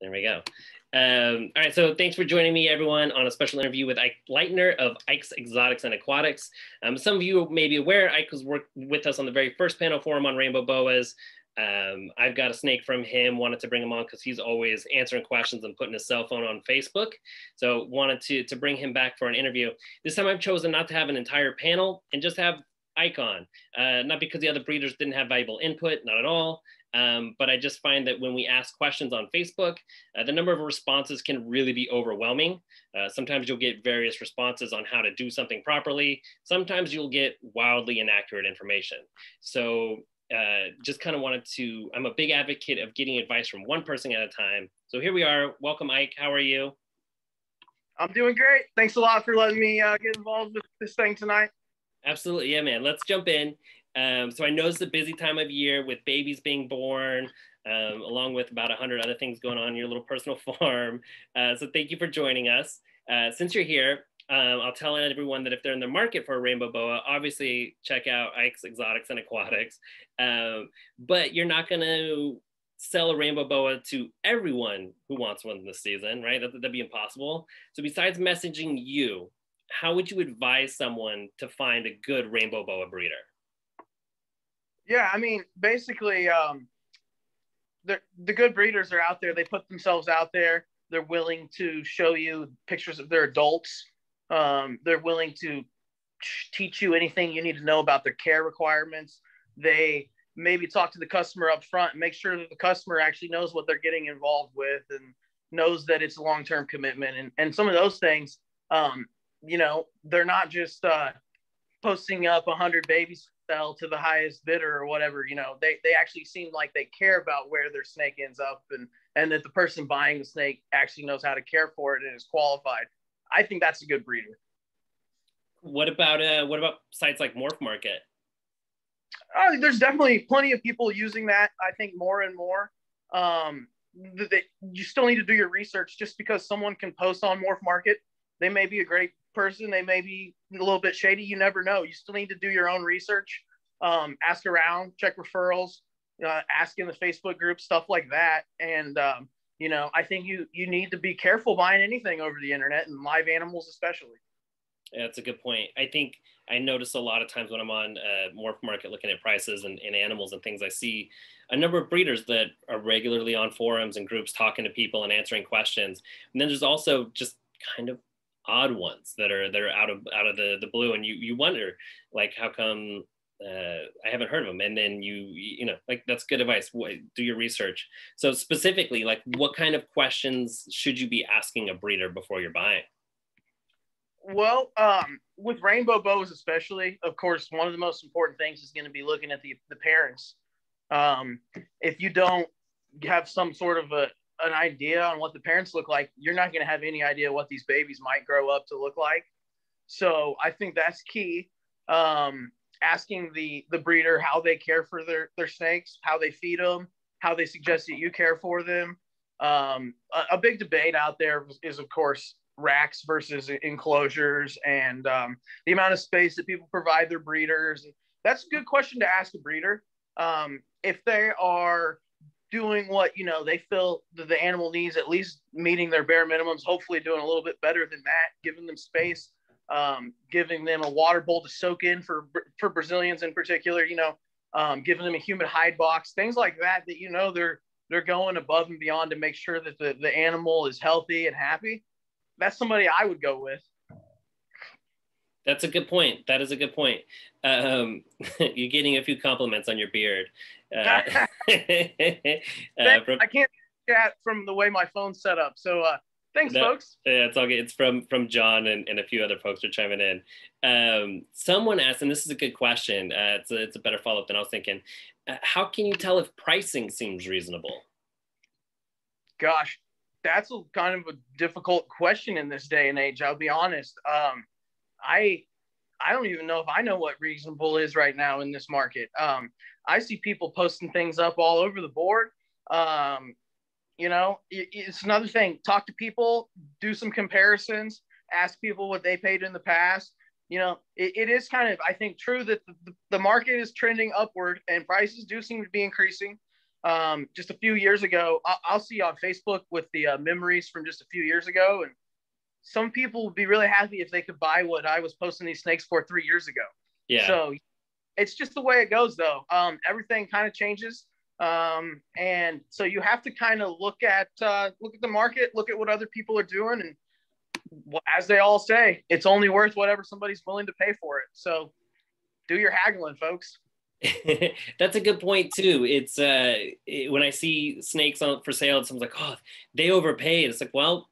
There we go. All right, so thanks for joining me, everyone, on a special interview with Ike Lightner of Ike's Exotics and Aquatics. Some of you may be aware Ike was worked with us on the very first panel forum on Rainbow Boas. I've got a snake from him, wanted to bring him on because he's always answering questions and putting his cell phone on Facebook. So wanted to bring him back for an interview. This time I've chosen not to have an entire panel and just have Ike on, not because the other breeders didn't have valuable input, not at all. But I just find that when we ask questions on Facebook, the number of responses can really be overwhelming. Sometimes you'll get various responses on how to do something properly. Sometimes you'll get wildly inaccurate information. So just kind of wanted to, I'm a big advocate of getting advice from one person at a time. So here we are. Welcome, Ike. How are you? I'm doing great. Thanks a lot for letting me get involved with this thing tonight. Absolutely. Yeah, man. Let's jump in. So I know it's a busy time of year with babies being born, along with about 100 other things going on in your little personal farm. So thank you for joining us. Since you're here, I'll tell everyone that if they're in the market for a rainbow boa, obviously check out Ike's Exotics and Aquatics. But you're not going to sell a rainbow boa to everyone who wants one this season, right? That'd be impossible. So besides messaging you, how would you advise someone to find a good rainbow boa breeder? Yeah, I mean, basically, the good breeders are out there. They put themselves out there. They're willing to show you pictures of their adults. They're willing to teach you anything you need to know about their care requirements. They maybe talk to the customer up front and make sure that the customer actually knows what they're getting involved with and knows that it's a long-term commitment. And some of those things, you know, they're not just posting up 100 babies sell to the highest bidder or whatever. You know, they actually seem like they care about where their snake ends up and that the person buying the snake actually knows how to care for it and is qualified. I think that's a good breeder. What about sites like Morph Market? There's definitely plenty of people using that. I think more and more. You still need to do your research. Just because someone can post on Morph Market, they may be a great person, they may be a little bit shady, you never know. You still need to do your own research, ask around, check referrals, ask in the Facebook group, stuff like that. And you know, I think you need to be careful buying anything over the internet, and live animals especially. Yeah, that's a good point. I think I notice a lot of times when I'm on Morph Market looking at prices and animals and things, I see a number of breeders that are regularly on forums and groups talking to people and answering questions. And then there's also just kind of odd ones that are out of the blue, and you wonder, like, how come I haven't heard of them? And then you know, like, that's good advice. Do your research. So specifically, like, what kind of questions should you be asking a breeder before you're buying? Well, with rainbow boas especially, of course, one of the most important things is going to be looking at the parents. If you don't have some sort of an idea on what the parents look like, you're not going to have any idea what these babies might grow up to look like. So I think that's key. Asking the breeder how they care for their snakes, how they feed them, how they suggest that you care for them. A big debate out there is, of course, racks versus enclosures, and the amount of space that people provide their breeders. That's a good question to ask a breeder. If they are doing what, you know, they feel that the animal needs, at least meeting their bare minimums, hopefully doing a little bit better than that, giving them space, giving them a water bowl to soak in for Brazilians in particular, you know, giving them a humid hide box, things like that, you know, they're going above and beyond to make sure that the animal is healthy and happy. That's somebody I would go with. That's a good point. That is a good point. You're getting a few compliments on your beard. I can't chat from the way my phone's set up. So thanks, folks. Yeah, it's all good. It's from John and a few other folks are chiming in. Someone asked, and this is a good question. It's a better follow-up than I was thinking. How can you tell if pricing seems reasonable? Gosh, that's kind of a difficult question in this day and age. I'll be honest. I don't even know if I know what reasonable is right now in this market. I see people posting things up all over the board. You know, it's another thing. Talk to people, do some comparisons, ask people what they paid in the past. You know, it is kind of, I think, true that the market is trending upward and prices do seem to be increasing. just a few years ago, I'll see on Facebook with the memories from just a few years ago. And some people would be really happy if they could buy what I was posting these snakes for 3 years ago. Yeah. So it's just the way it goes, though. Everything kind of changes. And so you have to kind of look at the market, look at what other people are doing. And as they all say, it's only worth whatever somebody's willing to pay for it. So do your haggling, folks. That's a good point too. It's when I see snakes for sale, someone's like, oh, they overpaid. It's like, well,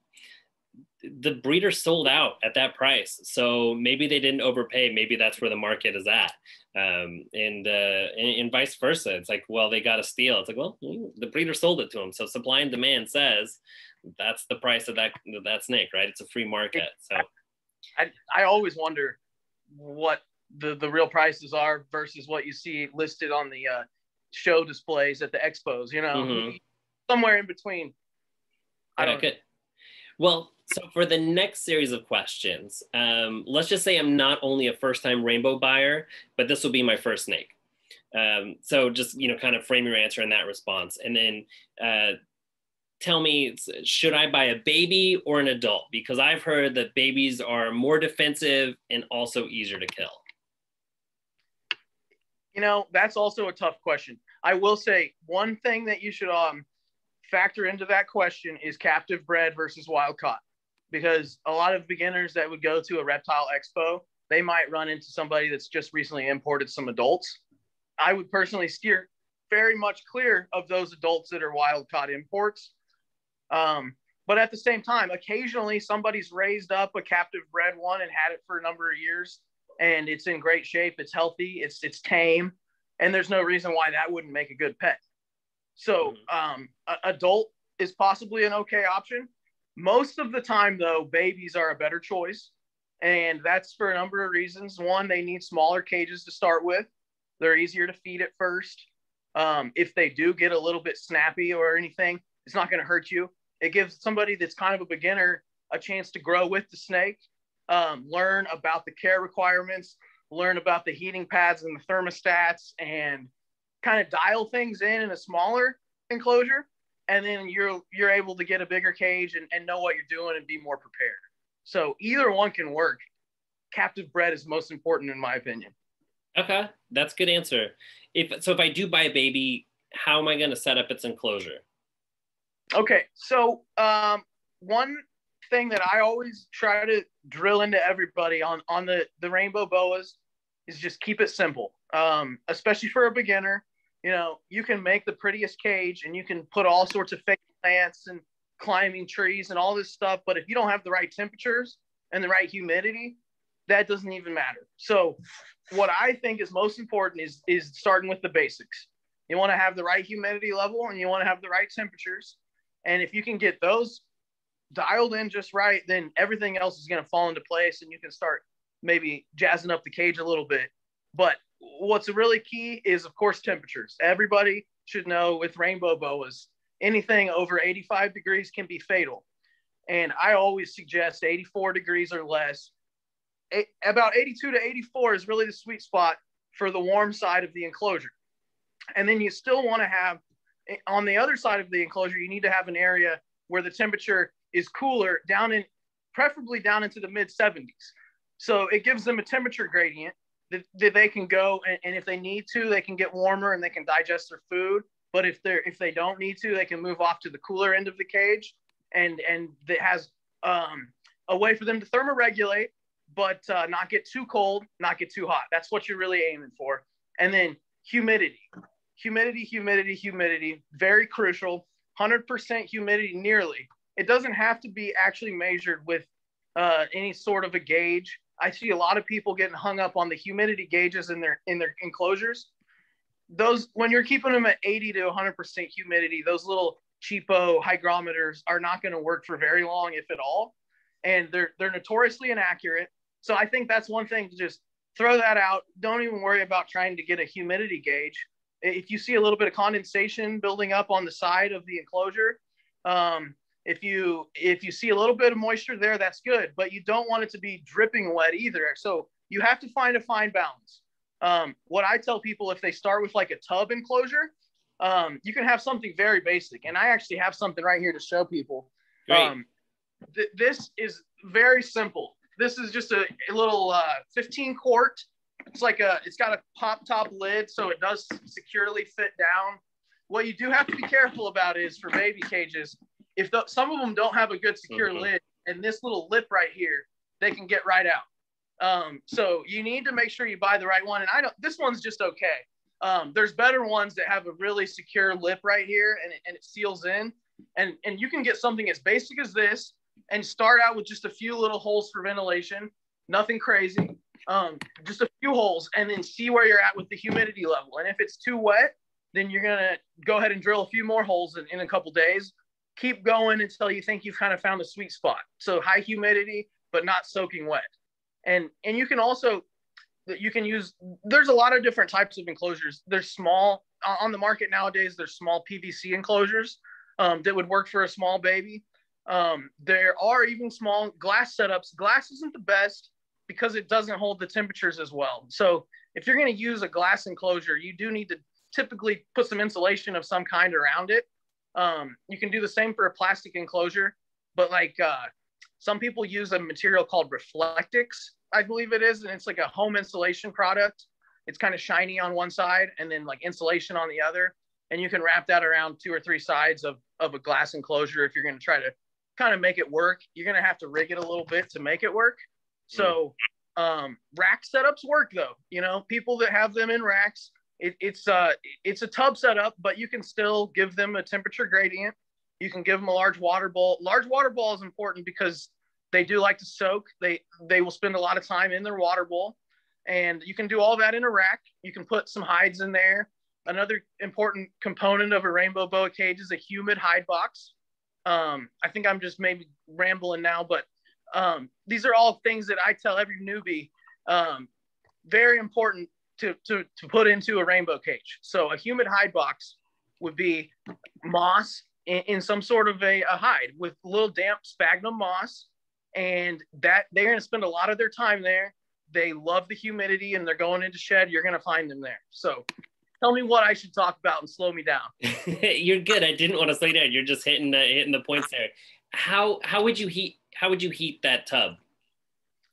the breeder sold out at that price, so maybe they didn't overpay. Maybe that's where the market is at, and vice versa. It's like, well, they got a steal. It's like, well, the breeder sold it to them, so supply and demand says that's the price of that snake, right? It's a free market. So I always wonder what the real prices are versus what you see listed on the show displays at the expos. Somewhere in between. I don't know. Good. Well, so for the next series of questions, let's just say I'm not only a first-time rainbow buyer, but this will be my first snake. So just, kind of frame your answer in that response. And then tell me, should I buy a baby or an adult? Because I've heard that babies are more defensive and also easier to kill. That's also a tough question. I will say one thing that you should factor into that question is captive bred versus wild caught, because a lot of beginners that would go to a reptile expo, they might run into somebody that's just recently imported some adults. I would personally steer very much clear of those adults that are wild caught imports. But at the same time, occasionally somebody's raised up a captive bred one and had it for a number of years, and it's in great shape. It's healthy. It's tame, and there's no reason why that wouldn't make a good pet. So adult is possibly an okay option. Most of the time, though, babies are a better choice. And that's for a number of reasons. One, they need smaller cages to start with. They're easier to feed at first. If they do get a little bit snappy or anything, it's not going to hurt you. It gives somebody that's kind of a beginner a chance to grow with the snake, learn about the care requirements, learn about the heating pads and the thermostats, and kind of dial things in a smaller enclosure. And then you're able to get a bigger cage and know what you're doing and be more prepared. So either one can work. Captive bred is most important in my opinion. Okay, that's a good answer. If I do buy a baby, how am I going to set up its enclosure? Okay, so one thing that I always try to drill into everybody on the Rainbow Boas is just keep it simple, especially for a beginner. You can make the prettiest cage and you can put all sorts of fake plants and climbing trees and all this stuff. But if you don't have the right temperatures and the right humidity, that doesn't even matter. So what I think is most important is starting with the basics. You want to have the right humidity level and you want to have the right temperatures. And if you can get those dialed in just right, then everything else is going to fall into place and you can start maybe jazzing up the cage a little bit. But what's really key is, of course, temperatures. Everybody should know with Rainbow Boas, anything over 85 degrees can be fatal. And I always suggest 84 degrees or less. About 82 to 84 is really the sweet spot for the warm side of the enclosure. And then you still want to have, on the other side of the enclosure, you need to have an area where the temperature is cooler, preferably down into the mid 70s. So it gives them a temperature gradient that they can go, and if they need to, they can get warmer and they can digest their food. But if they don't need to, they can move off to the cooler end of the cage, and it has a way for them to thermoregulate, but not get too cold, not get too hot. That's what you're really aiming for. And then humidity, very crucial. 100% humidity nearly. It doesn't have to be actually measured with any sort of a gauge. I see a lot of people getting hung up on the humidity gauges in their enclosures. Those, when you're keeping them at 80 to 100% humidity, those little cheapo hygrometers are not going to work for very long, if at all. And they're notoriously inaccurate. So I think that's one thing to just throw that out. Don't even worry about trying to get a humidity gauge. If you see a little bit of condensation building up on the side of the enclosure, if you see a little bit of moisture there, that's good, but you don't want it to be dripping wet either. So you have to find a fine balance. What I tell people, if they start with like a tub enclosure, You can have something very basic. And I actually have something right here to show people. Great. This is very simple. This is just a little 15 quart. It's got a pop top lid, so it does securely fit down. What you do have to be careful about is for baby cages, if some of them don't have a good secure lid, and this little lip right here, they can get right out. So you need to make sure you buy the right one. And this one's just okay. There's better ones that have a really secure lip right here, and it seals in. And you can get something as basic as this and start out with just a few little holes for ventilation, nothing crazy, just a few holes, and then see where you're at with the humidity level. And if it's too wet, then you're going to go ahead and drill a few more holes in a couple days. Keep going until you think you've kind of found a sweet spot. So high humidity, but not soaking wet. And you can also, there's a lot of different types of enclosures. There's small, on the market nowadays, there's small PVC enclosures that would work for a small baby. There are even small glass setups. Glass isn't the best because it doesn't hold the temperatures as well. So if you're going to use a glass enclosure, you do need to typically put some insulation of some kind around it. You can do the same for a plastic enclosure, but some people use a material called Reflectix, I believe it is, and it's like a home insulation product. It's kind of shiny on one side and then like insulation on the other, and you can wrap that around 2 or 3 sides of a glass enclosure. If you're going to try to kind of make it work, you're going to have to rig it a little bit to make it work. So rack setups work though. People that have them in racks, it's a tub setup, but you can still give them a temperature gradient. You can give them a large water bowl. Large water bowl is important because they do like to soak. They will spend a lot of time in their water bowl, and you can do all that in a rack. You can put some hides in there. Another important component of a Rainbow Boa cage is a Humid Hide Box. I think I'm just maybe rambling now, but these are all things that I tell every newbie, very important to put into a rainbow cage. So a Humid Hide Box would be moss in some sort of a hide with a little damp sphagnum moss, and that they're going to spend a lot of their time there. They love the humidity, and they're going into shed. You're going to find them there. So tell me what I should talk about and slow me down. You're good. I didn't want to slow you down. You're just hitting the points there. How would you heat that tub?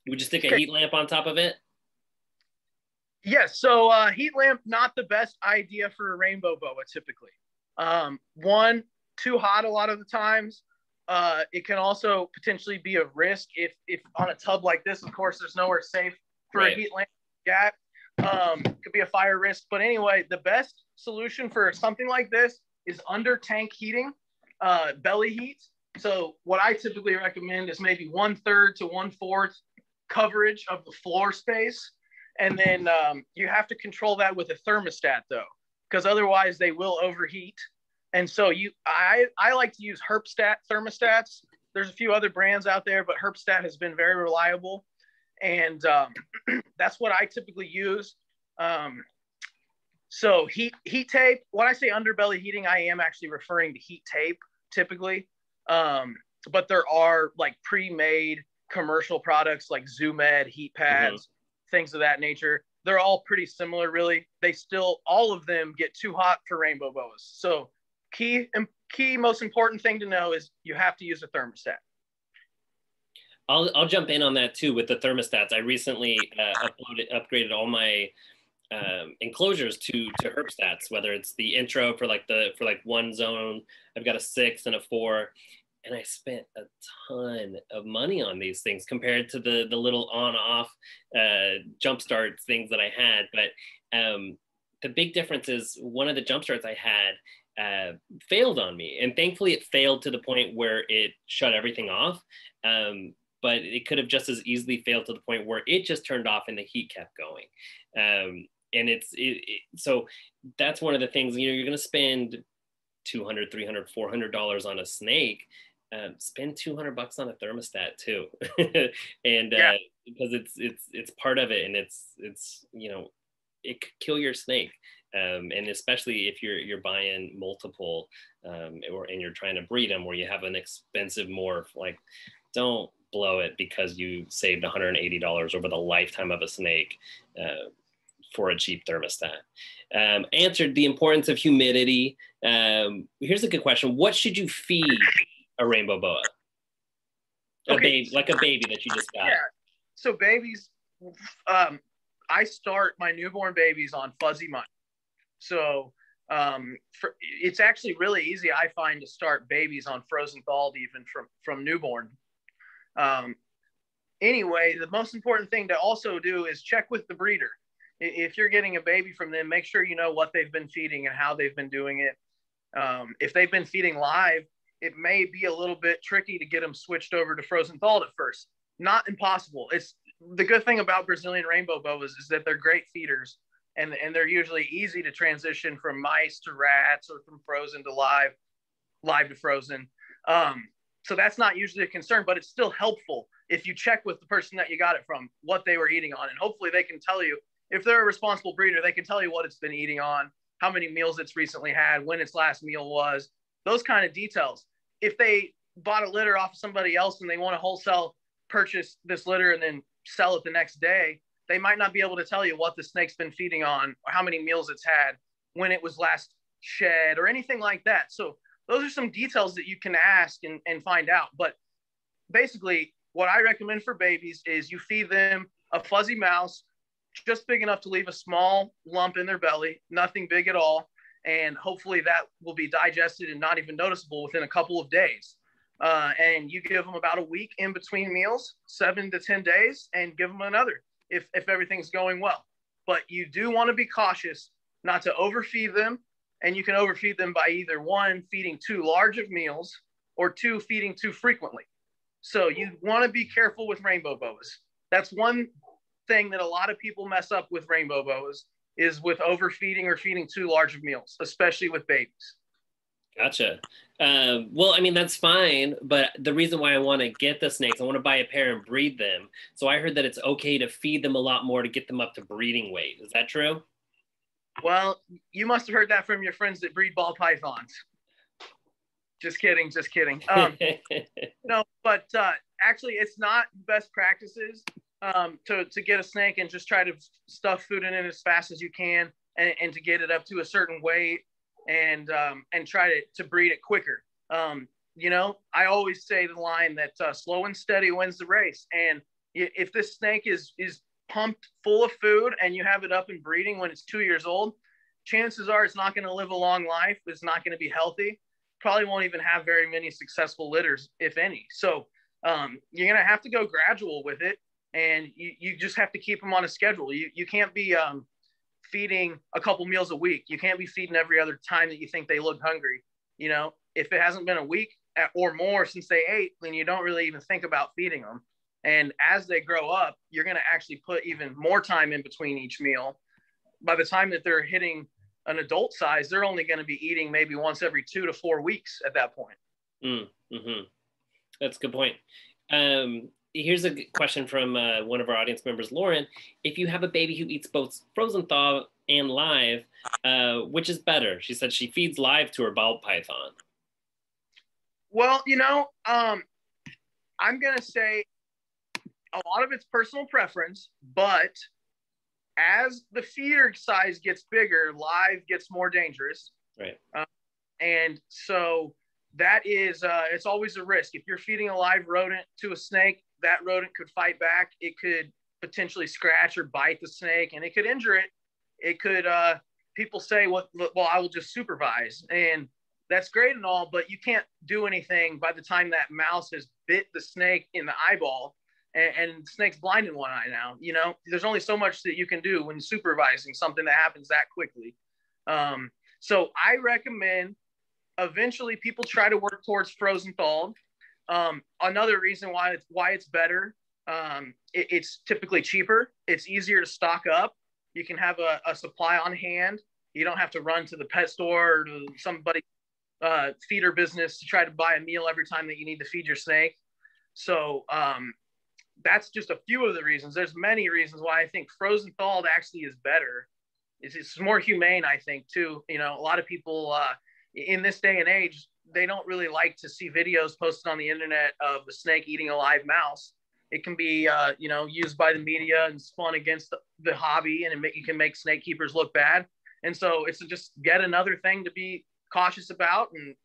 Would you stick a heat lamp on top of it? Yes. So heat lamp, not the best idea for a Rainbow Boa typically. One, too hot a lot of the times. It can also potentially be a risk if on a tub like this. Of course, there's nowhere safe for a heat lamp. Could be a fire risk. But anyway, the best solution for something like this is under tank heating, belly heat. So what I typically recommend is maybe 1/3 to 1/4 coverage of the floor space. And then you have to control that with a thermostat though, because otherwise they will overheat. And so I like to use Herp thermostats. There's a few other brands out there, but Herp has been very reliable. And that's what I typically use. So heat tape, when I say underbelly heating, I am actually referring to heat tape typically. But there are like pre-made commercial products like ZoomEd, heat pads, things of that nature. They're all pretty similar, really. All of them get too hot for Rainbow Boas. So key most important thing to know is you have to use a thermostat. I'll jump in on that too with the thermostats. I recently upgraded all my enclosures to Herp stats, whether it's the intro for one zone. I've got a 6 and a 4, and I spent a ton of money on these things compared to the little on-off jump start things that I had. But the big difference is one of the jump starts I had failed on me, and thankfully it failed to the point where it shut everything off. But it could have just as easily failed to the point where it just turned off and the heat kept going. And so that's one of the things, you're going to spend $200, $300, $400 on a snake. Spend $200 on a thermostat too. And because it's part of it, and it's it could kill your snake. And especially if you're buying multiple and you're trying to breed them, where you have an expensive morph, don't blow it because you saved $180 over the lifetime of a snake. for a cheap thermostat. Answered the importance of humidity. Here's a good question. What should you feed a rainbow boa? Baby, like a baby that you just got. Yeah. So babies, I start my newborn babies on fuzzy money. So it's actually really easy, I find, to start babies on frozen thawed even from newborn. Anyway, the most important thing to also do is check with the breeder. If you're getting a baby from them, make sure you know what they've been feeding and how they've been doing it. If they've been feeding live, it may be a little bit tricky to get them switched over to frozen thawed at first. Not impossible. It's the good thing about Brazilian rainbow boas is that they're great feeders, and they're usually easy to transition from mice to rats or from frozen to live to frozen. So that's not usually a concern, but it's still helpful if you check with the person that you got it from what they were eating on. And hopefully they can tell you, if they're a responsible breeder, they can tell you what it's been eating on, how many meals it's recently had, when its last meal was, those kind of details. If they bought a litter off of somebody else and they want to wholesale purchase this litter and then sell it the next day, they might not be able to tell you what the snake's been feeding on, or how many meals it's had, when it was last shed, or anything like that. So those are some details that you can ask and find out. But basically, what I recommend for babies is you feed them a fuzzy mouse, just big enough to leave a small lump in their belly, nothing big at all. And hopefully that will be digested and not even noticeable within a couple of days. And you give them about a week in between meals, 7 to 10 days, and give them another if everything's going well. But you do want to be cautious not to overfeed them. And you can overfeed them by either, 1, feeding too large of meals, or 2, feeding too frequently. So you want to be careful with rainbow boas. That's one thing that a lot of people mess up with rainbow boas, is with overfeeding or feeding too large of meals, especially with babies. Gotcha. Well, I mean, that's fine, but the reason why I want to get the snakes, I want to buy a pair and breed them. So I heard that it's okay to feed them a lot more to get them up to breeding weight. Is that true? Well, you must have heard that from your friends that breed ball pythons. Just kidding. No, but actually, it's not best practices to get a snake and just try to stuff food in it as fast as you can, and to get it up to a certain weight, and try to breed it quicker. I always say the line that slow and steady wins the race. And if this snake is pumped full of food and you have it up and breeding when it's 2 years old, chances are it's not going to live a long life. It's not going to be healthy. Probably won't even have very many successful litters, if any. So you're going to have to go gradual with it, and you just have to keep them on a schedule. You can't be feeding a couple meals a week. You can't be feeding every other time that you think they look hungry. If it hasn't been a week or more since they ate, then you don't really even think about feeding them. And as they grow up, you're going to actually put even more time in between each meal. By the time that they're hitting an adult size, they're only going to be eating maybe once every 2 to 4 weeks at that point. Mm-hmm. That's a good point. Here's a question from one of our audience members, Lauren. If you have a baby who eats both frozen thaw and live, which is better? She said she feeds live to her ball python. Well, I'm going to say a lot of it's personal preference, but as the feeder size gets bigger, live gets more dangerous. Right. And so that is, it's always a risk. If you're feeding a live rodent to a snake, that rodent could fight back. It could potentially scratch or bite the snake, and it could injure it. It could, people say, well, I will just supervise. And that's great and all, but you can't do anything by the time that mouse has bit the snake in the eyeball, and the snake's blind in one eye now. There's only so much that you can do when supervising something that happens that quickly. So I recommend eventually people try to work towards frozen thawed. Another reason why it's better, it's typically cheaper. It's easier to stock up. You can have a supply on hand. You don't have to run to the pet store or to somebody feeder business to try to buy a meal every time that you need to feed your snake. So that's just a few of the reasons. There's many reasons why I think frozen thawed actually is better. It's more humane, I think, too. A lot of people in this day and age, they don't really like to see videos posted on the internet of the snake eating a live mouse. It can be, used by the media and spun against the hobby, and you can make snake keepers look bad. And so it's just yet another thing to be cautious about. And,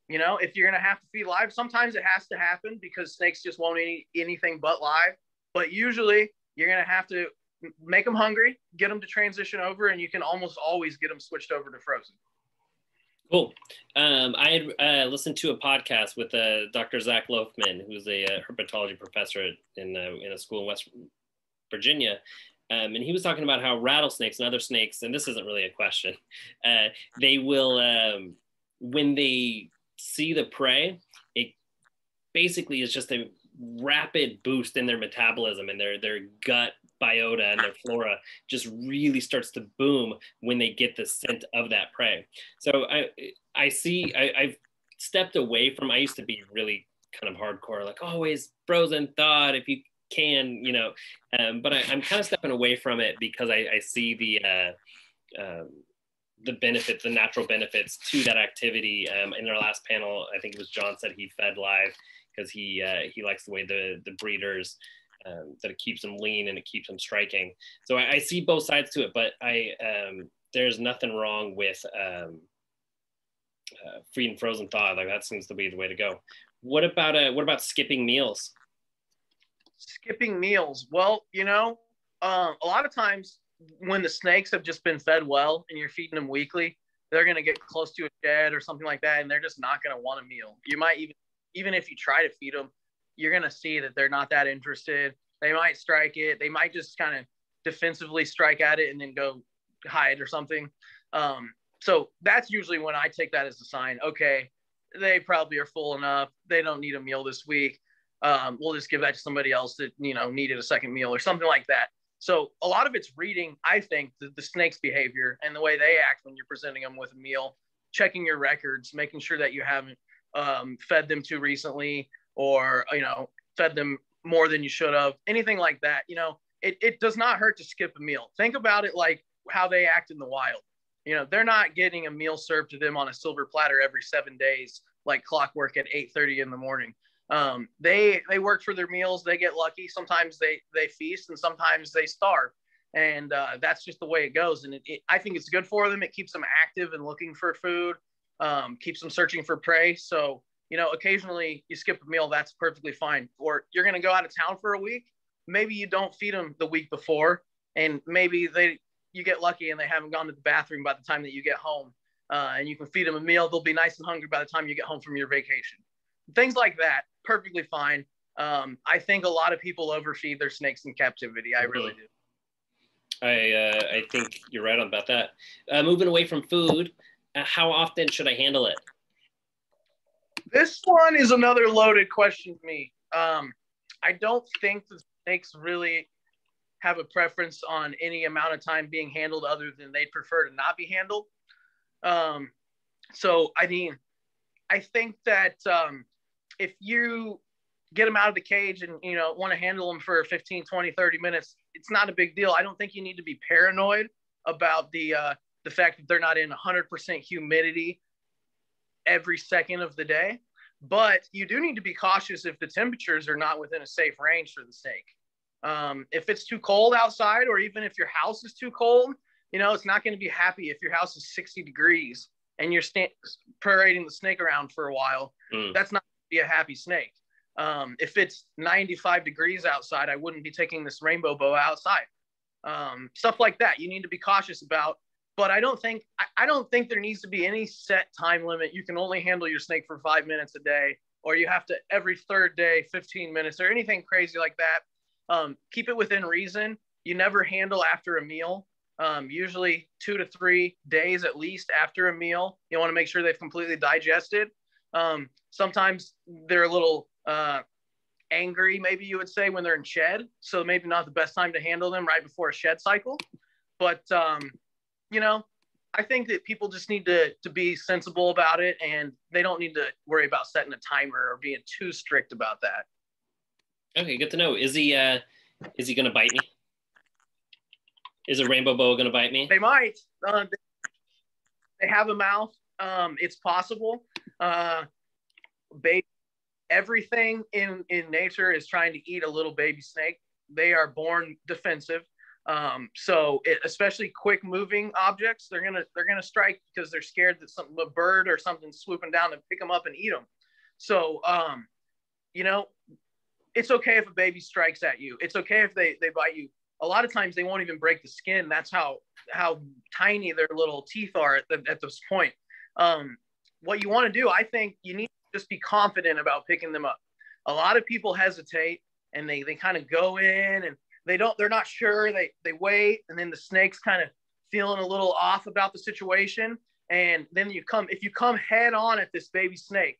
if you're going to have to feed live, sometimes it has to happen because snakes just won't eat anything but live. But usually you're going to have to make them hungry, get them to transition over, and you can almost always get them switched over to frozen. Cool. I had listened to a podcast with Dr. Zach Loafman, who's a herpetology professor in a school in West Virginia. And he was talking about how rattlesnakes and other snakes, and this isn't really a question, they will, when they see the prey, it basically is just a rapid boost in their metabolism, and their gut biota and their flora just really starts to boom when they get the scent of that prey. So I've stepped away from, I used to be really kind of hardcore, like always frozen thawed if you can, but I'm kind of stepping away from it because I see the benefits, the natural benefits to that activity. In our last panel, I think it was John said he fed live because he likes the way the breeders, that it keeps them lean and it keeps them striking. So I see both sides to it, but there's nothing wrong with feeding frozen thaw. Like that seems to be the way to go. What about skipping meals? Skipping meals. Well, a lot of times when the snakes have just been fed well and you're feeding them weekly, they're going to get close to a shed or something like that, and they're just not going to want a meal. You might even if you try to feed them, you're going to see that they're not that interested. They might strike it. They might just kind of defensively strike at it and then go hide or something. So that's usually when I take that as a sign. Okay, they probably are full enough. They don't need a meal this week. We'll just give that to somebody else that, needed a second meal or something like that. So a lot of it's reading, I think, the snake's behavior and the way they act when you're presenting them with a meal, checking your records, making sure that you haven't fed them too recently, or, fed them more than you should have, anything like that. It does not hurt to skip a meal. Think about it like how they act in the wild. They're not getting a meal served to them on a silver platter every 7 days, like clockwork at 8:30 in the morning. They work for their meals. They get lucky. Sometimes they feast and sometimes they starve. And that's just the way it goes. And I think it's good for them. It keeps them active and looking for food, keeps them searching for prey. So, occasionally you skip a meal, that's perfectly fine. Or you're going to go out of town for a week. Maybe you don't feed them the week before, and maybe you get lucky and they haven't gone to the bathroom by the time that you get home, and you can feed them a meal. They'll be nice and hungry by the time you get home from your vacation. Things like that, perfectly fine. I think a lot of people overfeed their snakes in captivity. I really do. I think you're right about that. Moving away from food, how often should I handle it? This one is another loaded question to me. I don't think the snakes really have a preference on any amount of time being handled other than they'd prefer to not be handled. So, I think that if you get them out of the cage and, want to handle them for 15, 20, 30 minutes, it's not a big deal. I don't think you need to be paranoid about the fact that they're not in 100% humidity every second of the day. But you do need to be cautious if the temperatures are not within a safe range for the snake. If it's too cold outside, or even if your house is too cold, it's not going to be happy if your house is 60 degrees and you're parading the snake around for a while. That's not going to be a happy snake. If it's 95 degrees outside, I wouldn't be taking this rainbow boa outside. Stuff like that you need to be cautious about. But I don't think there needs to be any set time limit. You can only handle your snake for 5 minutes a day, or you have to every third day, 15 minutes, or anything crazy like that. Keep it within reason. You never handle after a meal. Usually 2 to 3 days at least after a meal. You want to make sure they've completely digested. Sometimes they're a little angry, maybe you would say, when they're in shed. So maybe not the best time to handle them right before a shed cycle. But I think that people just need to be sensible about it, and they don't need to worry about setting a timer or being too strict about that. Okay, good to know. Is he going to bite me? Is a rainbow boa going to bite me? They might. They have a mouth. It's possible. Baby everything in nature is trying to eat a little baby snake. They are born defensive. So especially quick moving objects, they're gonna strike because they're scared that a bird or something's swooping down to pick them up and eat them. So you know, it's okay if a baby strikes at you. It's okay if they bite you. A lot of times they won't even break the skin. That's how tiny their little teeth are at this point. What you want to do, I think you need to just be confident about picking them up. A lot of people hesitate and they kind of go in and they're not sure. They wait, and then the snake's kind of feeling a little off about the situation. And then if you come head on at this baby snake,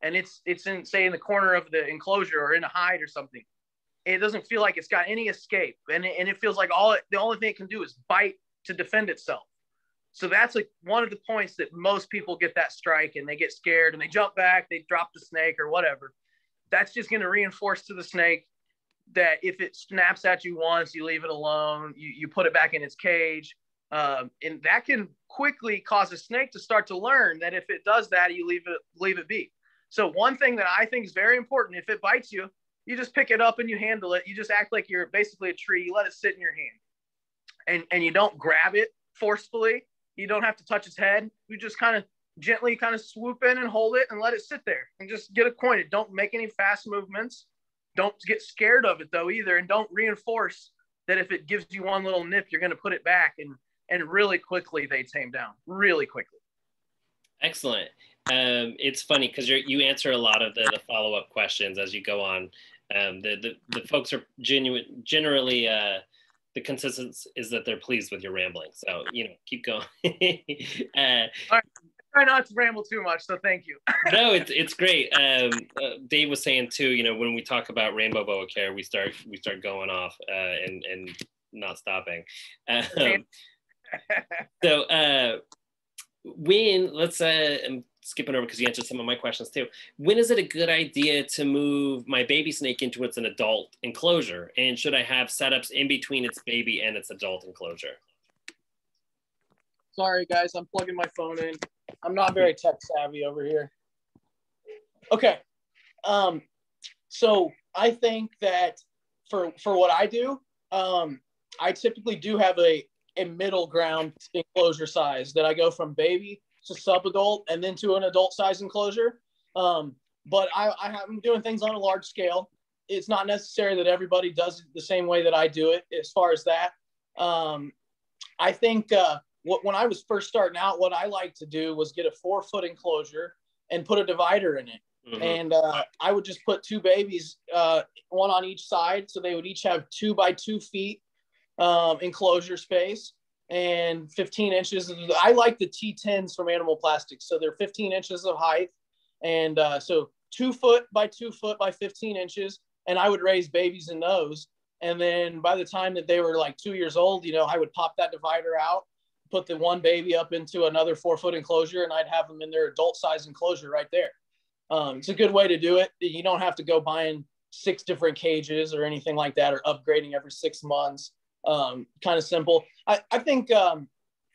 and it's in, say, in the corner of the enclosure or in a hide or something, it doesn't feel like it's got any escape, and it feels like the only thing it can do is bite to defend itself. So that's like one of the points that most people get that strike and they get scared and they jump back, they drop the snake or whatever. That's just going to reinforce to the snake that if it snaps at you once, you leave it alone, you put it back in its cage. And that can quickly cause a snake to start to learn that if it does that, you leave it be. So one thing that I think is very important, if it bites you, you just pick it up and you handle it. You just act like you're basically a tree. You let it sit in your hand, and you don't grab it forcefully. You don't have to touch its head. You just kind of gently kind of swoop in and hold it and let it sit there and just get acquainted. Don't make any fast movements. Don't get scared of it though either. And don't reinforce that if it gives you one little nip, you're going to put it back, and really quickly they tame down really quickly. Excellent. It's funny because you answer a lot of the follow-up questions as you go on. The folks are generally the consensus is that they're pleased with your rambling. So, keep going. All right. Try not to ramble too much, so thank you. No, it's great. Dave was saying too, when we talk about rainbow boa care, we start going off and not stopping. So I'm skipping over because you answered some of my questions too. When is it a good idea to move my baby snake into an adult enclosure? And should I have setups in between its baby and its adult enclosure? Sorry guys, I'm plugging my phone in. I'm not very tech savvy over here. Okay. So I think that for what I do, I typically do have a middle ground enclosure size that I go from baby to sub-adult and then to an adult size enclosure. But I'm doing things on a large scale. It's not necessary that everybody does it the same way that I do it as far as that. I think when I was first starting out, what I like to do was get a 4-foot enclosure and put a divider in it. Mm-hmm. And I would just put 2 babies, one on each side. So they would each have 2 by 2 feet enclosure space and 15 inches. I like the T10s from Animal Plastics. So they're 15 inches of height. And so 2 foot by 2 foot by 15 inches. And I would raise babies in those. And then by the time that they were like 2 years old, I would pop that divider out, put the one baby up into another 4-foot enclosure, and I'd have them in their adult size enclosure right there. It's a good way to do it. You don't have to go buying 6 different cages or anything like that, or upgrading every 6 months. Kind of simple. I think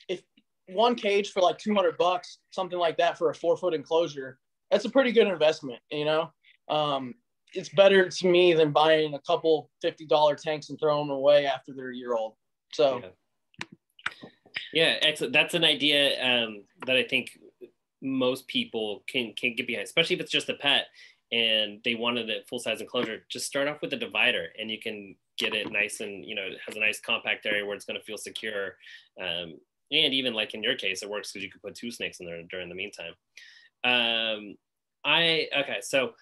if one cage for like $200, something like that for a 4-foot enclosure, that's a pretty good investment. It's better to me than buying a couple $50 tanks and throwing them away after they're a year old. So. Yeah, excellent. That's an idea that I think most people can get behind, especially if it's just a pet and they wanted a full-size enclosure. Just start off with a divider and you can get it nice and, it has a nice compact area where it's going to feel secure. And even like in your case, it works because you could put 2 snakes in there during the meantime. Okay, so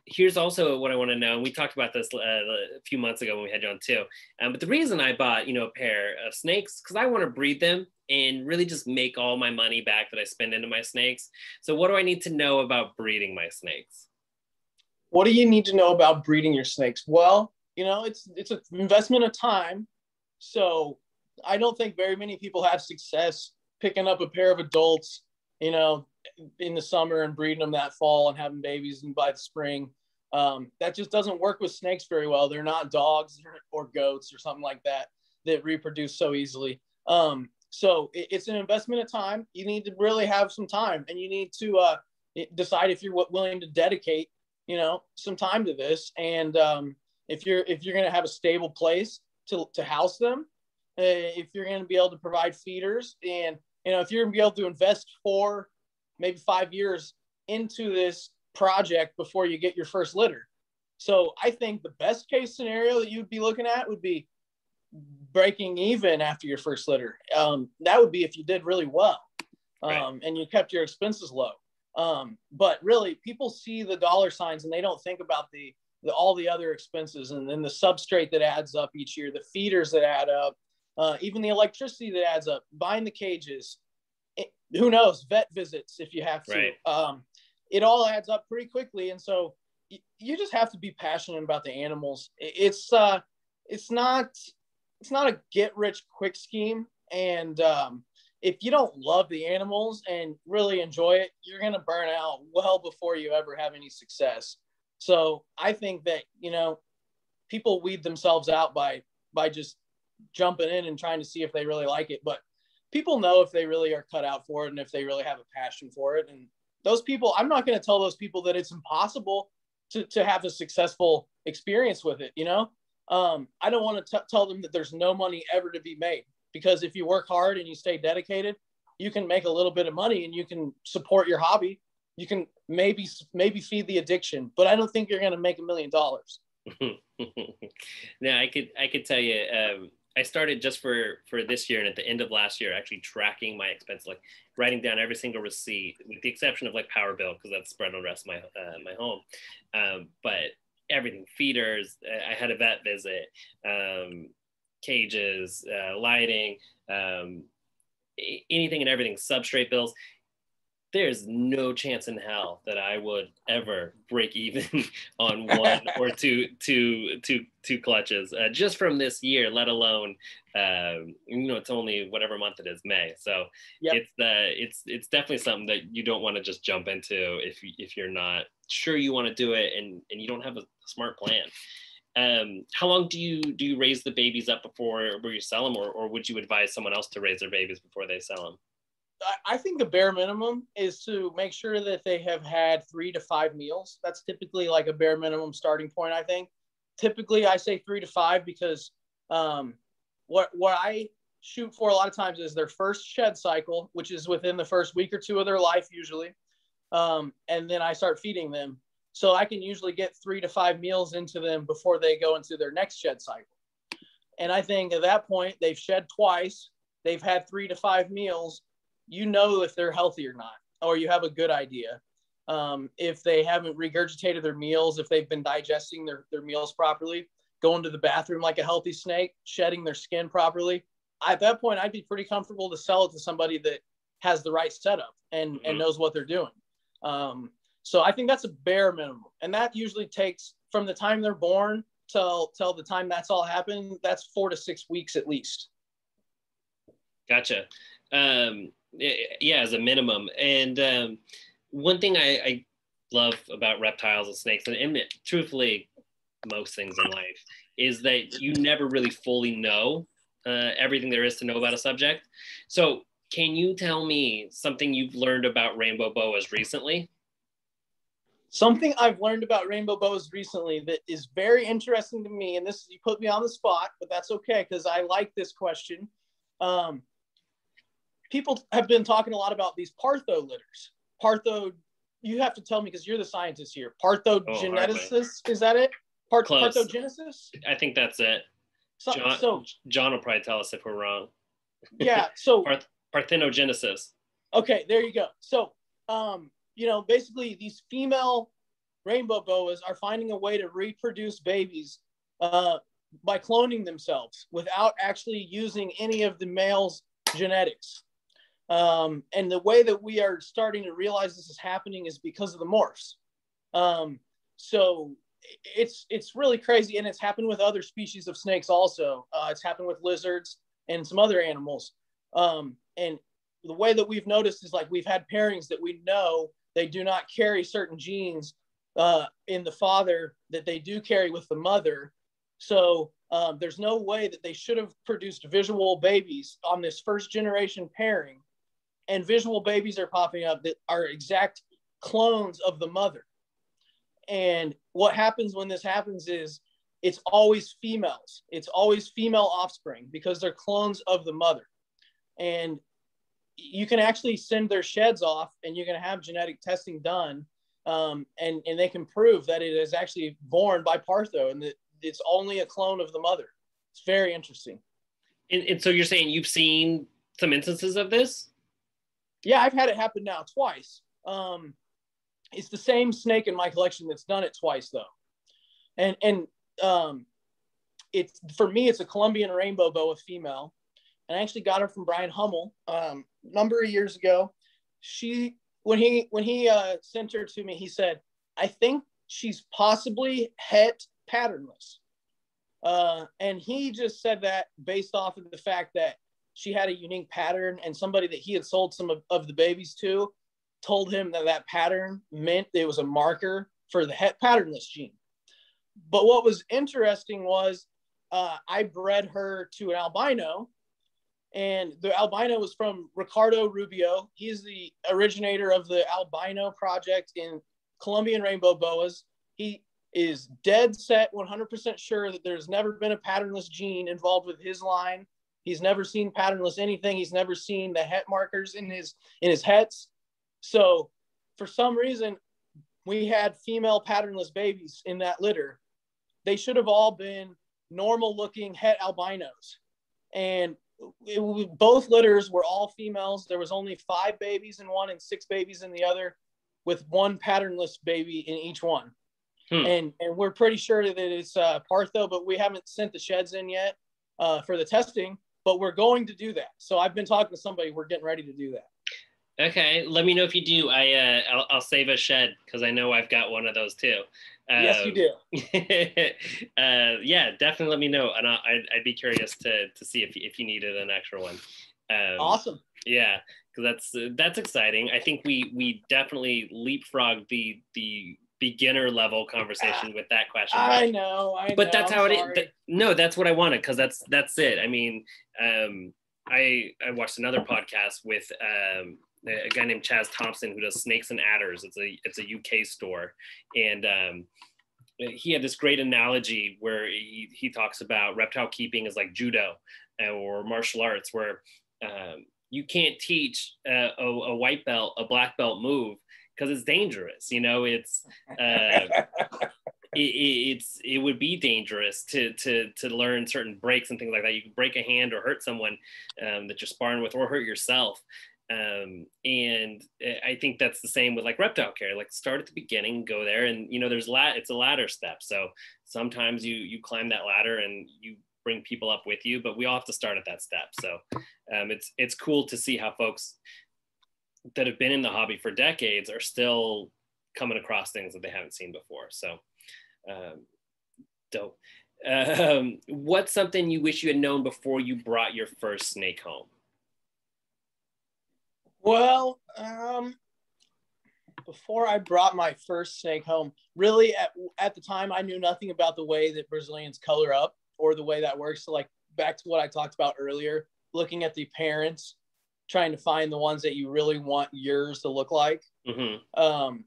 here's also what I want to know. We talked about this a few months ago when we had you on too. But the reason I bought, a pair of snakes, because I want to breed them and really just make all my money back that I spend into my snakes. So what do I need to know about breeding my snakes? What do you need to know about breeding your snakes? Well, it's an investment of time. So I don't think very many people have success picking up a pair of adults, in the summer and breeding them that fall and having babies and by the spring. That just doesn't work with snakes very well. They're not dogs or goats or something like that reproduce so easily. So it's an investment of time. You need to really have some time, and you need to decide if you're willing to dedicate some time to this. And if you're going to have a stable place to house them, if you're going to be able to provide feeders, and if you're going to be able to invest 4, maybe 5 years into this project before you get your first litter. So I think the best case scenario that you'd be looking at would be breaking even after your first litter. That would be if you did really well, and you kept your expenses low. But really, people see the dollar signs and they don't think about all the other expenses, and then the substrate that adds up each year, the feeders that add up, even the electricity that adds up, buying the cages, who knows, vet visits if you have to. Right. It all adds up pretty quickly, and so you just have to be passionate about the animals. It's not a get rich quick scheme, and if you don't love the animals and really enjoy it, you're going to burn out well before you ever have any success. So I think that, people weed themselves out by just jumping in and trying to see if they really like it. But people know if they really are cut out for it and if they really have a passion for it. And those people, I'm not going to tell those people that it's impossible to have a successful experience with it. I don't want to tell them that there's no money ever to be made, because if you work hard and you stay dedicated, you can make a little bit of money and you can support your hobby. You can maybe feed the addiction, but I don't think you're going to make $1 million. No, I could tell you, I started just for this year, and at the end of last year, actually tracking my expenses, like writing down every single receipt, with the exception of like power bill, because that's spread on the rest of my home. But everything, feeders, I had a vet visit, cages, lighting, anything and everything, substrate bills. There's no chance in hell that I would ever break even on 1 or two clutches just from this year, let alone, it's only whatever month it is, May. So yep. It's definitely something that you don't want to just jump into if you're not sure you want to do it and you don't have a smart plan. How long do you raise the babies up before you sell them, or would you advise someone else to raise their babies before they sell them? I think the bare minimum is to make sure that they have had 3 to 5 meals. That's typically like a bare minimum starting point, I think. Typically, I say 3 to 5 because what I shoot for a lot of times is their first shed cycle, which is within the first week or 2 of their life usually. And then I start feeding them. So I can usually get 3 to 5 meals into them before they go into their next shed cycle. And I think at that point, they've shed twice. They've had 3 to 5 meals. If they're healthy or not, or you have a good idea. If they haven't regurgitated their meals, if they've been digesting their meals properly, going to the bathroom like a healthy snake, shedding their skin properly, at that point, I'd be pretty comfortable to sell it to somebody that has the right setup and knows what they're doing. So I think that's a bare minimum. And that usually takes from the time they're born till the time that's all happened, that's 4 to 6 weeks at least. Gotcha. Yeah, as a minimum. And one thing I love about reptiles and snakes, and truthfully, most things in life, is that you never really fully know everything there is to know about a subject. So can you tell me something you've learned about rainbow boas recently? Something I've learned about rainbow boas recently that is very interesting to me, and you put me on the spot, but that's okay because I like this question. People have been talking a lot about these partho litters. You have to tell me because you're the scientist here. Parthogenesis, is that it? Parthogenesis? I think that's it. John will probably tell us if we're wrong. Yeah, so parthenogenesis. Okay, there you go. So, basically these female rainbow boas are finding a way to reproduce babies by cloning themselves without actually using any of the male's genetics. And the way that we are starting to realize this is happening is because of the morphs. So it's really crazy, and it's happened with other species of snakes also. It's happened with lizards and some other animals. And the way that we've noticed is like we've had pairings that we know they do not carry certain genes in the father that they do carry with the mother. So there's no way that they should have produced visual babies on this first generation pairing. And visual babies are popping up that are exact clones of the mother. And what happens when this happens is it's always females. It's always female offspring because they're clones of the mother. And you can actually send their sheds off and you're going to have genetic testing done. And they can prove that it is actually born by Partho and that it's only a clone of the mother. It's very interesting. And so you're saying you've seen some instances of this? Yeah, I've had it happen now twice. It's the same snake in my collection that's done it twice though. And it's, for me, it's a Colombian rainbow boa female. And I actually got her from Brian Hummel a number of years ago. When he sent her to me, he said, I think she's possibly het patternless. And he just said that based off of the fact that she had a unique pattern, and somebody that he had sold some of the babies to told him that pattern meant it was a marker for the het patternless gene. But what was interesting was I bred her to an albino, and the albino was from Ricardo Rubio. He's the originator of the albino project in Colombian rainbow boas. He is dead set 100% sure that there's never been a patternless gene involved with his line. He's never seen patternless anything. He's never seen the het markers in his hets. So for some reason, we had female patternless babies in that litter. They should have all been normal looking het albinos. And both litters were all females. There was only 5 babies in one and 6 babies in the other, with one patternless baby in each one. And we're pretty sure that it's Partho, but we haven't sent the sheds in yet for the testing, but we're going to do that. So I've been talking to somebody. We're getting ready to do that. Okay, let me know if you do. I'll save a shed because I know I've got one of those too. Yes, you do. Yeah, definitely let me know, and I'd be curious to see if you needed an extra one. Awesome. Yeah, because that's exciting. I think we definitely leapfrogged the beginner level conversation with that question. I know. But that's how it is. No, that's what I wanted, because that's it. I mean, I watched another podcast with a guy named Chaz Thompson who does snakes and adders. It's a UK store, and he had this great analogy where he talks about reptile keeping as like judo or martial arts, where you can't teach a white belt a black belt move because it's dangerous. You know, it would be dangerous to learn certain breaks and things like that. You can break a hand or hurt someone that you're sparring with, or hurt yourself. And I think that's the same with like reptile care. Like, start at the beginning, go there, and you know it's a ladder step. So sometimes you climb that ladder and you bring people up with you, but we all have to start at that step. So it's cool to see how folks that have been in the hobby for decades are still coming across things that they haven't seen before. So dope. What's something you wish you had known before you brought your first snake home? Well, before I brought my first snake home, really at the time, I knew nothing about the way that Brazilians color up or the way that works. So like back to what I talked about earlier, looking at the parents, trying to find the ones that you really want yours to look like. Mm-hmm.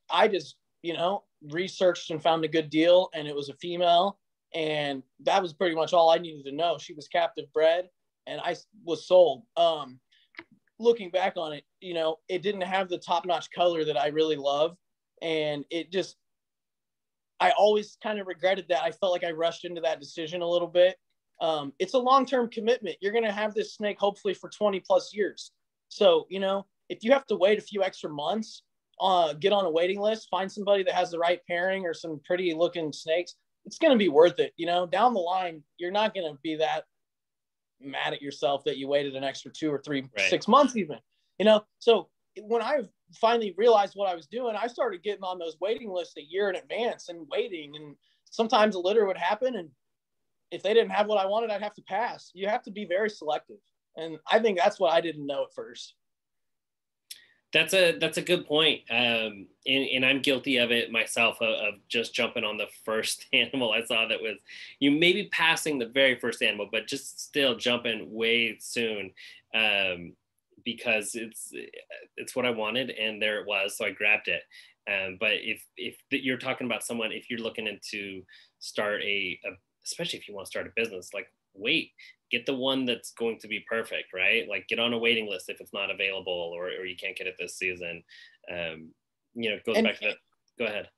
I just, researched and found a good deal, and it was a female, and that was pretty much all I needed to know. She was captive bred, and I was sold. Looking back on it, it didn't have the top-notch color that I really love, and I always kind of regretted that. I felt like I rushed into that decision a little bit. It's a long-term commitment. You're going to have this snake hopefully for 20 plus years. So, if you have to wait a few extra months, get on a waiting list, find somebody that has the right pairing or some pretty looking snakes, it's going to be worth it. Down the line, you're not going to be that mad at yourself that you waited an extra 2 or 3, right, 6 months even, So when I finally realized what I was doing, I started getting on those waiting lists a year in advance and waiting. And sometimes a litter would happen, and if they didn't have what I wanted, I'd have to pass. You have to be very selective. And I think that's what I didn't know at first. That's a good point. And I'm guilty of it myself, of just jumping on the first animal I saw that was, you maybe passing the very first animal, but just still jumping way soon, because it's what I wanted, and there it was. So I grabbed it. But if you're talking about someone, if you're looking into start especially if you want to start a business, like get the one that's going to be perfect, right? Like get on a waiting list if it's not available or you can't get it this season. It goes back to that. Go ahead.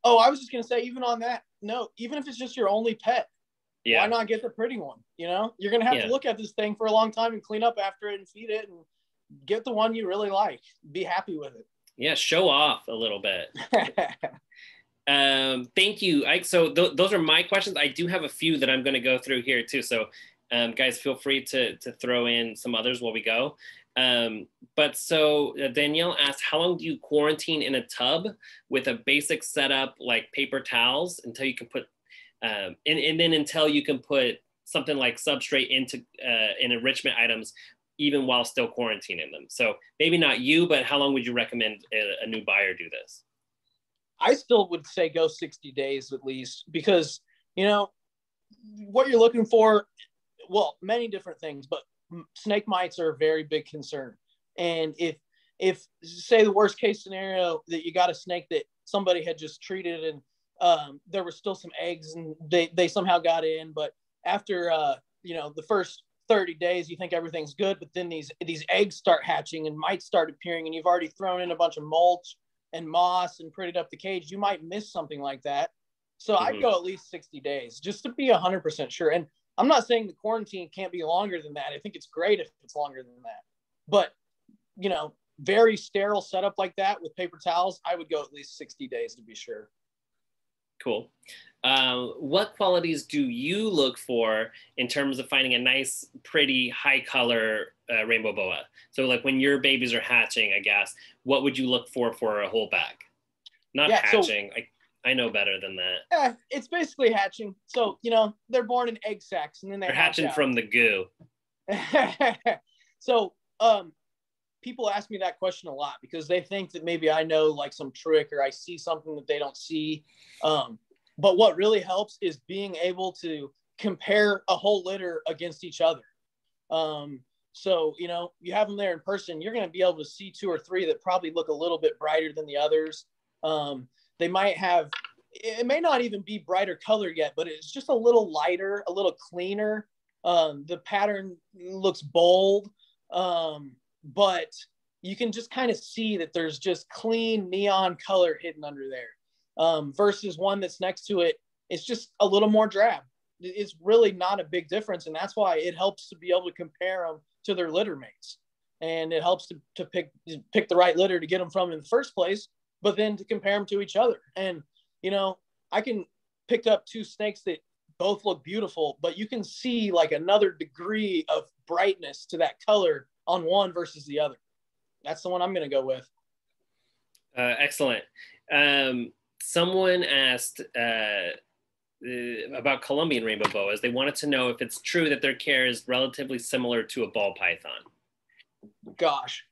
Oh, I was just going to say, even on that note, even if it's just your only pet, why not get the pretty one? You're going to have to look at this thing for a long time and clean up after it and feed it and get the one you really like. Be happy with it. Yeah, show off a little bit. Thank you, Ike. So those are my questions. I do have a few that I'm going to go through here too. So guys, feel free to throw in some others while we go. But Danielle asked, how long do you quarantine in a tub with a basic setup like paper towels until you can put, and then until you can put something like substrate into in enrichment items, even while still quarantining them? So maybe not you, but how long would you recommend a new buyer do this? I still would say go 60 days at least, because, what you're looking for, well, many different things, but snake mites are a very big concern. And if say the worst case scenario that you got a snake that somebody had just treated and there were still some eggs and they somehow got in, but after, the first 30 days, you think everything's good, but then these eggs start hatching and mites start appearing and you've already thrown in a bunch of mulch and moss and prettied up the cage, you might miss something like that. So I'd go at least 60 days just to be 100% sure. And I'm not saying the quarantine can't be longer than that. I think it's great if it's longer than that. But, very sterile setup like that with paper towels, I would go at least 60 days to be sure. Cool. What qualities do you look for in terms of finding a nice, pretty, high color rainbow boa? So like when your babies are hatching, I guess, what would you look for a whole bag? Not hatching. I know better than that. Yeah, it's basically hatching. So, they're born in egg sacs and then they're hatching out from the goo. So, people ask me that question a lot because they think that maybe I know like some trick or I see something that they don't see. But what really helps is being able to compare a whole litter against each other. So, you have them there in person, you're going to be able to see 2 or 3 that probably look a little bit brighter than the others. They might have, it may not even be brighter color yet, but it's just a little lighter, a little cleaner. The pattern looks bold, but you can just kind of see that there's just clean neon color hidden under there. Versus one that's next to it, it's just a little more drab. It's really not a big difference. And that's why it helps to be able to compare them to their litter mates. And it helps to pick the right litter to get them from in the first place, but then to compare them to each other. And, I can pick up 2 snakes that both look beautiful, but you can see like another degree of brightness to that color on one versus the other. That's the one I'm going to go with. Excellent. Someone asked about Colombian rainbow boas. They wanted to know if it's true that their care is relatively similar to a ball python. Gosh,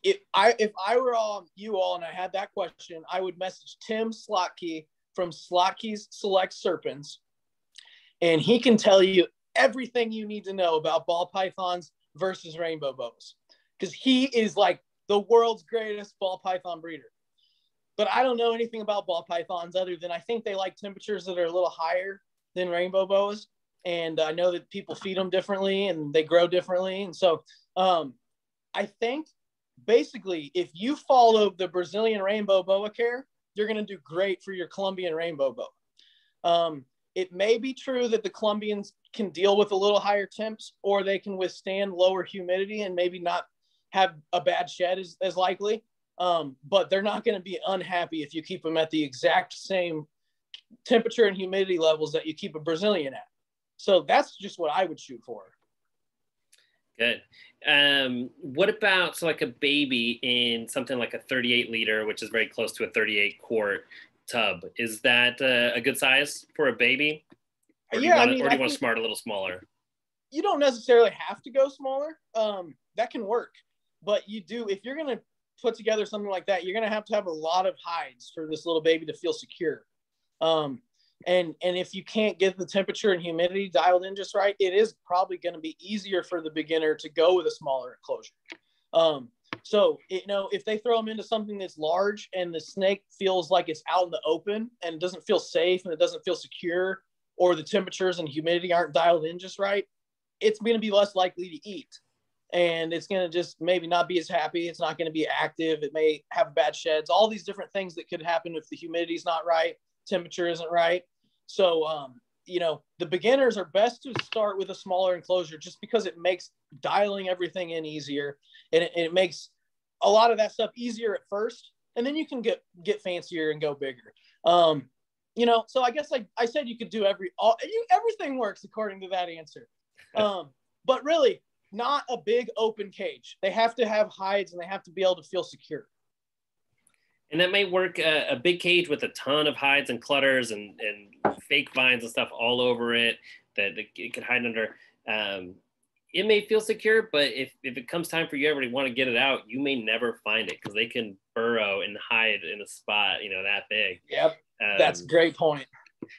if I were you all and I had that question, I would message Tim Slotke from Slotke's Select Serpents, and he can tell you everything you need to know about ball pythons versus rainbow boas, because he is like the world's greatest ball python breeder. But I don't know anything about ball pythons other than I think they like temperatures that are a little higher than rainbow boas. And I know that people feed them differently and they grow differently. And so I think basically if you follow the Brazilian rainbow boa care, you're going to do great for your Colombian rainbow boa. It may be true that the Colombians can deal with a little higher temps, or they can withstand lower humidity and maybe not have a bad shed as likely. But they're not going to be unhappy if you keep them at the exact same temperature and humidity levels that you keep a Brazilian at. So that's just what I would shoot for. Good. What about like a baby in something like a 38 liter, which is very close to a 38 quart tub? Is that a good size for a baby? Or do you want to smart a little smaller? You don't necessarily have to go smaller. That can work. But you do, if you're going to put together something like that, you're going to have a lot of hides for this little baby to feel secure. And if you can't get the temperature and humidity dialed in just right, it is probably going to be easier for the beginner to go with a smaller enclosure. So, if they throw them into something that's large and the snake feels like it's out in the open and doesn't feel safe and it doesn't feel secure, or the temperatures and humidity aren't dialed in just right, it's going to be less likely to eat. And it's going to just maybe not be as happy. It's not going to be active. It may have bad sheds, all these different things that could happen if the humidity is not right, temperature isn't right. So, the beginners are best to start with a smaller enclosure just because it makes dialing everything in easier. And it makes a lot of that stuff easier at first. And then you can get fancier and go bigger. So I guess I said you could do everything works according to that answer. But really, not a big open cage. They have to have hides and they have to be able to feel secure. And that may work a big cage with a ton of hides and clutters and fake vines and stuff all over it that it could hide under. It may feel secure, but if it comes time for you ever to want to get it out, you may never find it because they can burrow and hide in a spot, that big. Yep, that's a great point.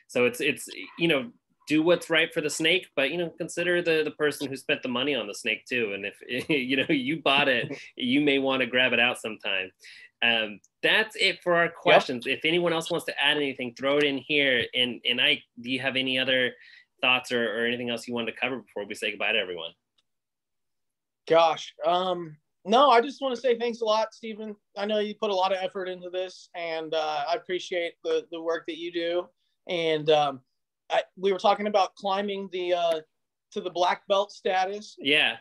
So it's do what's right for the snake, but consider the person who spent the money on the snake too. And if you bought it, you may want to grab it out sometime. That's it for our questions. Yep. If anyone else wants to add anything, throw it in here. And do you have any other thoughts or anything else you wanted to cover before we say goodbye to everyone? Gosh, no, I just want to say thanks a lot, Stephen. I know you put a lot of effort into this, and I appreciate the work that you do. And we were talking about climbing to the black belt status. Yeah.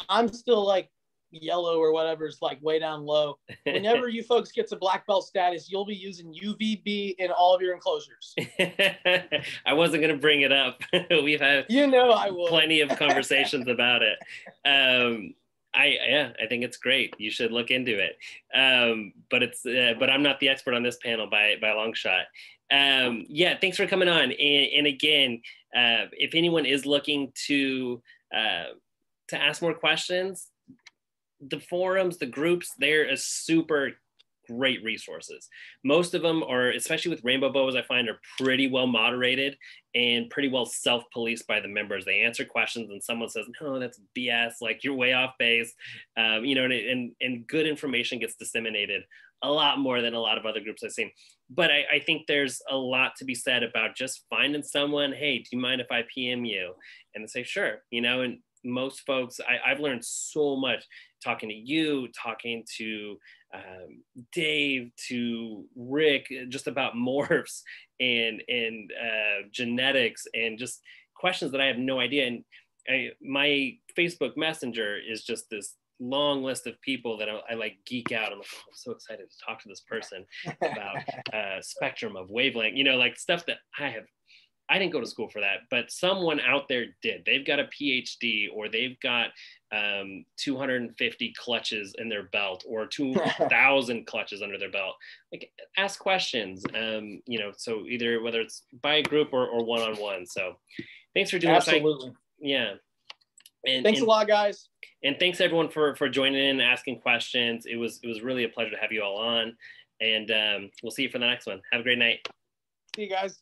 I'm still like yellow or whatever is like way down low. Whenever you folks get to black belt status, you'll be using UVB in all of your enclosures. I wasn't going to bring it up. We've had I will. Plenty of conversations about it. I think it's great. You should look into it. But I'm not the expert on this panel by a long shot. Thanks for coming on. And again, if anyone is looking to ask more questions, the forums, the groups, they're a super great resources. Most of them are, especially with Rainbow Boas, I find are pretty well moderated and pretty well self-policed by the members. They answer questions and someone says, no, that's BS, like you're way off base, and good information gets disseminated a lot more than a lot of other groups I've seen. But I think there's a lot to be said about just finding someone, hey, do you mind if I PM you? And they say, sure, and most folks, I've learned so much talking to you, talking to Dave, to Rick, just about morphs and genetics and just questions that I have no idea. And my Facebook Messenger is just this long list of people that I like geek out. I'm like, oh, I'm so excited to talk to this person about spectrum of wavelength, like stuff that I didn't go to school for that, but someone out there did. They've got a PhD, or they've got 250 clutches in their belt, or 2,000 clutches under their belt. Like, ask questions, so either whether it's by a group or one-on-one. So thanks for doing this. Absolutely. Yeah. And thanks a lot, guys. And thanks everyone for joining in and asking questions. It was really a pleasure to have you all on, and we'll see you for the next one. Have a great night. See you guys.